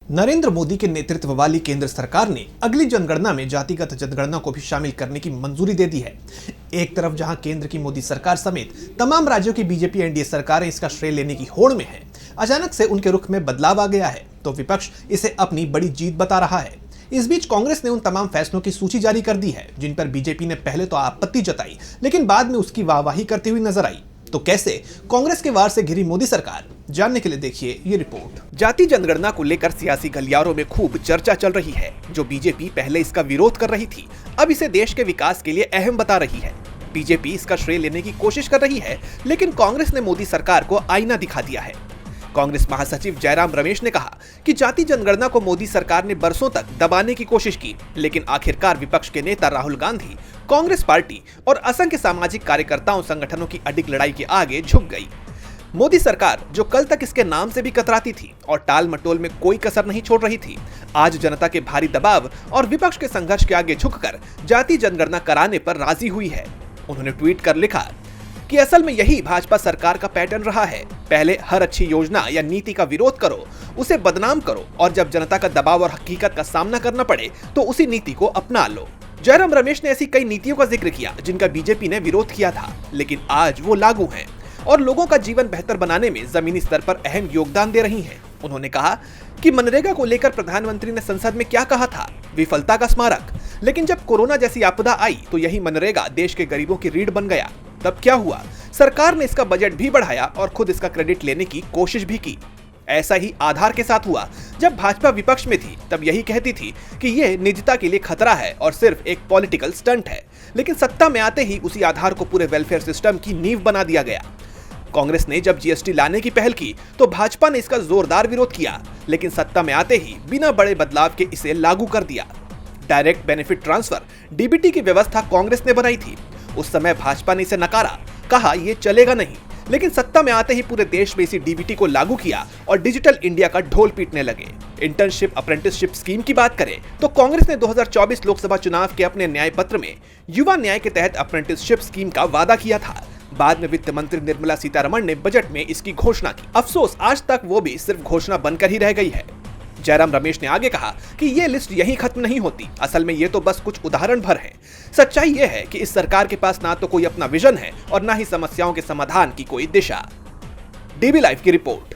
नरेंद्र मोदी के नेतृत्व वाली केंद्र सरकार ने अगली जनगणना में जातिगत जनगणना को भी शामिल करने की मंजूरी दे दी है। एक तरफ जहां केंद्र की मोदी सरकार समेत तमाम राज्यों की बीजेपी एनडीए सरकारें इसका श्रेय लेने की होड़ में हैं, अचानक से उनके रुख में बदलाव आ गया है तो विपक्ष इसे अपनी बड़ी जीत बता रहा है। इस बीच कांग्रेस ने उन तमाम फैसलों की सूची जारी कर दी है जिन पर बीजेपी ने पहले तो आपत्ति जताई, लेकिन बाद में उसकी वाहवाही करती हुई नजर आई। तो कैसे कांग्रेस के वार से घिरी मोदी सरकार, जानने के लिए देखिए ये रिपोर्ट। जाति जनगणना को लेकर सियासी गलियारों में खूब चर्चा चल रही है। जो बीजेपी पहले इसका विरोध कर रही थी, अब इसे देश के विकास के लिए अहम बता रही है। बीजेपी इसका श्रेय लेने की कोशिश कर रही है, लेकिन कांग्रेस ने मोदी सरकार को आईना दिखा दिया है। कांग्रेस महासचिव जयराम रमेश ने कहा कि जाति जनगणना को मोदी सरकार ने बरसों तक दबाने की कोशिश की, लेकिन आखिरकार विपक्ष के नेता राहुल गांधी, कांग्रेस पार्टी और असंख्य सामाजिक कार्यकर्ताओं संगठनों की अडिग लड़ाई के आगे झुक गई। मोदी सरकार, जो कल तक इसके नाम से भी कतराती थी और टाल मटोल में कोई कसर नहीं छोड़ रही थी, आज जनता के भारी दबाव और विपक्ष के संघर्ष के आगे झुककर जाति जनगणना कराने पर राजी हुई है। उन्होंने ट्वीट कर लिखा कि असल में यही भाजपा सरकार का पैटर्न रहा है। पहले हर अच्छी योजना या नीति का विरोध करो, उसे बदनाम करो, और जब जनता का दबाव और हकीकत का सामना करना पड़े तो उसी नीति को अपना लो। जयराम रमेश ने ऐसी कई नीतियों का जिक्र किया जिनका बीजेपी ने विरोध किया था, लेकिन आज वो लागू हैं और लोगों का जीवन बेहतर बनाने में जमीनी स्तर पर अहम योगदान दे रही हैं। उन्होंने कहा कि मनरेगा को लेकर प्रधानमंत्री ने संसद में क्या कहा था, विफलता का स्मारक। लेकिन जब कोरोना जैसी आपदा आई तो यही मनरेगा देश के गरीबों की रीढ़ बन गया। तब क्या हुआ, सरकार ने इसका बजट भी बढ़ाया और खुद इसका क्रेडिट लेने की कोशिश भी की। ऐसा ही आधार के साथ हुआ। जब भाजपा विपक्ष में थी तब यही कहती थी कि यह निजता के लिए खतरा है और सिर्फ एक पॉलिटिकल स्टंट है, लेकिन सत्ता में आते ही उसी आधार को पूरे वेलफेयर सिस्टम की नींव बना दिया गया। कांग्रेस ने जब जीएसटी लाने की पहल की तो भाजपा ने इसका जोरदार विरोध किया, लेकिन सत्ता में आते ही बिना बड़े बदलाव के इसे लागू कर दिया। डायरेक्ट बेनिफिट ट्रांसफर डीबीटी की व्यवस्था कांग्रेस ने बनाई थी। उस समय भाजपा ने इसे नकारा, कहा यह चलेगा नहीं, लेकिन सत्ता में आते ही पूरे देश में इसी डीबीटी को लागू किया और डिजिटल इंडिया का ढोल पीटने लगे। इंटर्नशिप अप्रेंटिसशिप स्कीम की बात करें तो कांग्रेस ने 2024 लोकसभा चुनाव के अपने न्याय पत्र में युवा न्याय के तहत अप्रेंटिसशिप स्कीम का वादा किया था। बाद में वित्त मंत्री निर्मला सीतारमण ने बजट में इसकी घोषणा की। अफसोस, आज तक वो भी सिर्फ घोषणा बनकर ही रह गई है। जयराम रमेश ने आगे कहा कि ये लिस्ट यहीं खत्म नहीं होती, असल में ये तो बस कुछ उदाहरण भर है। सच्चाई ये है कि इस सरकार के पास ना तो कोई अपना विजन है और ना ही समस्याओं के समाधान की कोई दिशा। डीबी लाइव की रिपोर्ट।